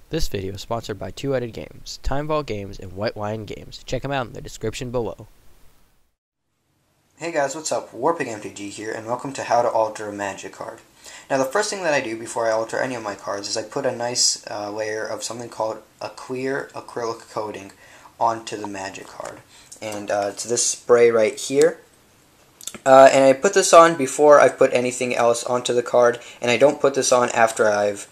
This video is sponsored by Two-Headed Games, Time Vault Games, and White Lion Games. Check them out in the description below. Hey guys, what's up? WarPigmtg here, and welcome to How to Alter a Magic Card. Now the first thing that I do before I alter any of my cards is I put a nice layer of something called a clear acrylic coating onto the magic card. And it's this spray right here. And I put this on before I put anything else onto the card, and I don't put this on after I've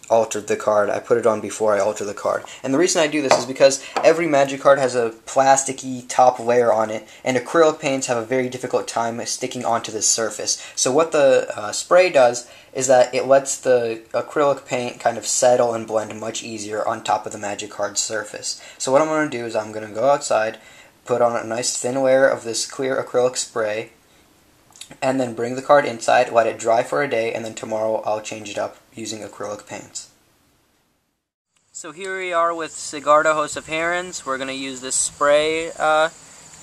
altered the card. I put it on before I alter the card. And the reason I do this is because every magic card has a plasticky top layer on it, and acrylic paints have a very difficult time sticking onto this surface. So what the spray does is that it lets the acrylic paint kind of settle and blend much easier on top of the magic card surface. So what I'm going to do is I'm going to go outside, put on a nice thin layer of this clear acrylic spray, and then bring the card inside, let it dry for a day, and then tomorrow I'll change it up using acrylic paints. So here we are with Sigarda, host of Herons. We're going to use this spray to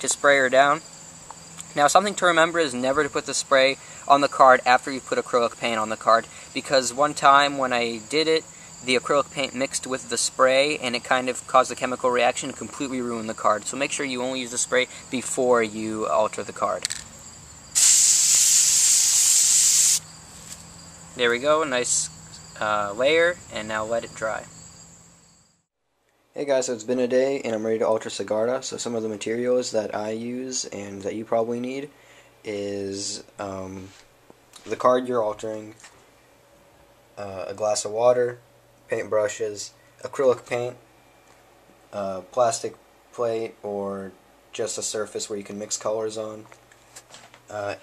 spray her down. Now something to remember is never to put the spray on the card after you put acrylic paint on the card, because one time when I did it, the acrylic paint mixed with the spray and it kind of caused a chemical reaction and completely ruined the card. So make sure you only use the spray before you alter the card. There we go, nice layer, and now let it dry. Hey guys, so it's been a day and I'm ready to alter Sigarda. So some of the materials that I use and that you probably need is the card you're altering, a glass of water, paint brushes, acrylic paint, plastic plate or just a surface where you can mix colors on,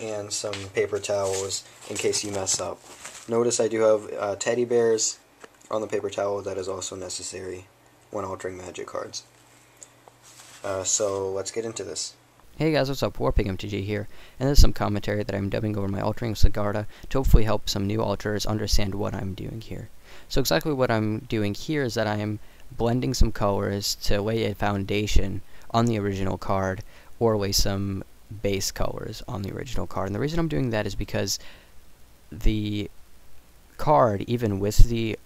and some paper towels in case you mess up. Notice I do have teddy bears on the paper towel. That is also necessary when altering magic cards. So let's get into this. Hey guys, what's up? WarPigmtg here, and this is some commentary that I'm dubbing over my altering of Sigarda to hopefully help some new alterers understand what I'm doing here. So exactly what I'm doing here is that I am blending some colors to lay a foundation on the original card, or lay some base colors on the original card. And the reason I'm doing that is because the card, even with the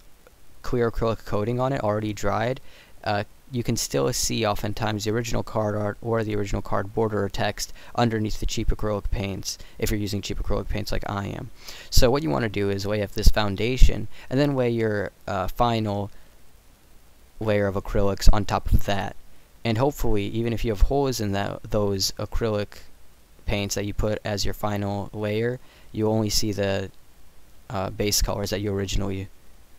clear acrylic coating on it already dried, you can still see oftentimes the original card art or the original card border or text underneath the cheap acrylic paints if you're using cheap acrylic paints like I am. So what you want to do is lay up this foundation and then lay your final layer of acrylics on top of that. And hopefully, even if you have holes in those acrylic paints that you put as your final layer, you only see the base colors that you originally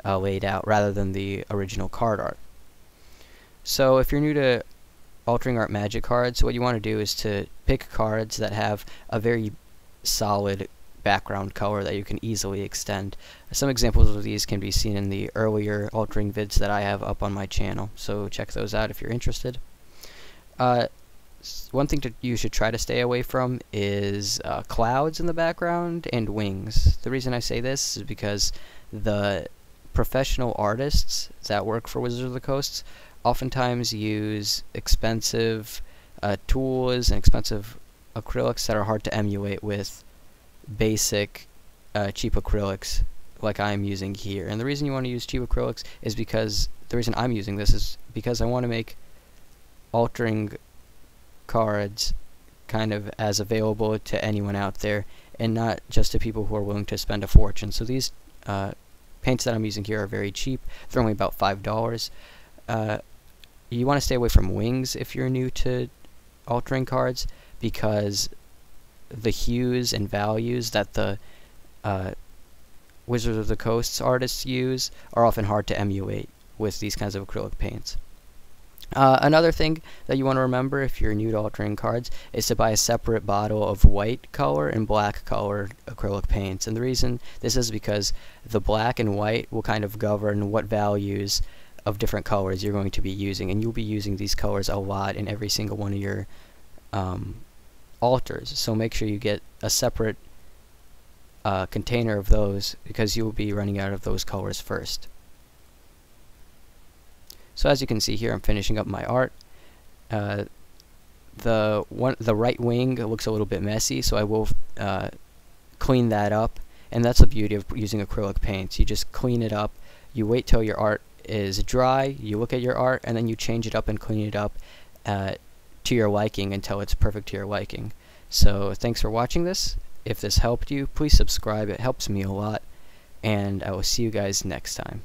laid out rather than the original card art. So if you're new to altering art magic cards, what you want to do is to pick cards that have a very solid background color that you can easily extend. Some examples of these can be seen in the earlier altering vids that I have up on my channel, so check those out if you're interested. One thing you should try to stay away from is clouds in the background and wings. The reason I say this is because the professional artists that work for Wizards of the Coast oftentimes use expensive tools and expensive acrylics that are hard to emulate with basic cheap acrylics like I'm using here. And the reason you want to use cheap acrylics is because the reason I'm using this is because I want to make altering cards kind of as available to anyone out there and not just to people who are willing to spend a fortune. So these paints that I'm using here are very cheap. They're only about $5. You want to stay away from wings if you're new to altering cards, because the hues and values that the Wizards of the Coast artists use are often hard to emulate with these kinds of acrylic paints. Another thing that you want to remember if you're new to altering cards is to buy a separate bottle of white color and black color acrylic paints. And the reason this is because the black and white will kind of govern what values of different colors you're going to be using, and you'll be using these colors a lot in every single one of your alters. So make sure you get a separate container of those, because you'll be running out of those colors first. So as you can see here, I'm finishing up my art. The right wing looks a little bit messy, so I will clean that up, and that's the beauty of using acrylic paints. You just clean it up, you wait till your art is dry, you look at your art, and then you change it up and clean it up to your liking until it's perfect to your liking. So thanks for watching this. If this helped you, please subscribe. It helps me a lot. And I will see you guys next time.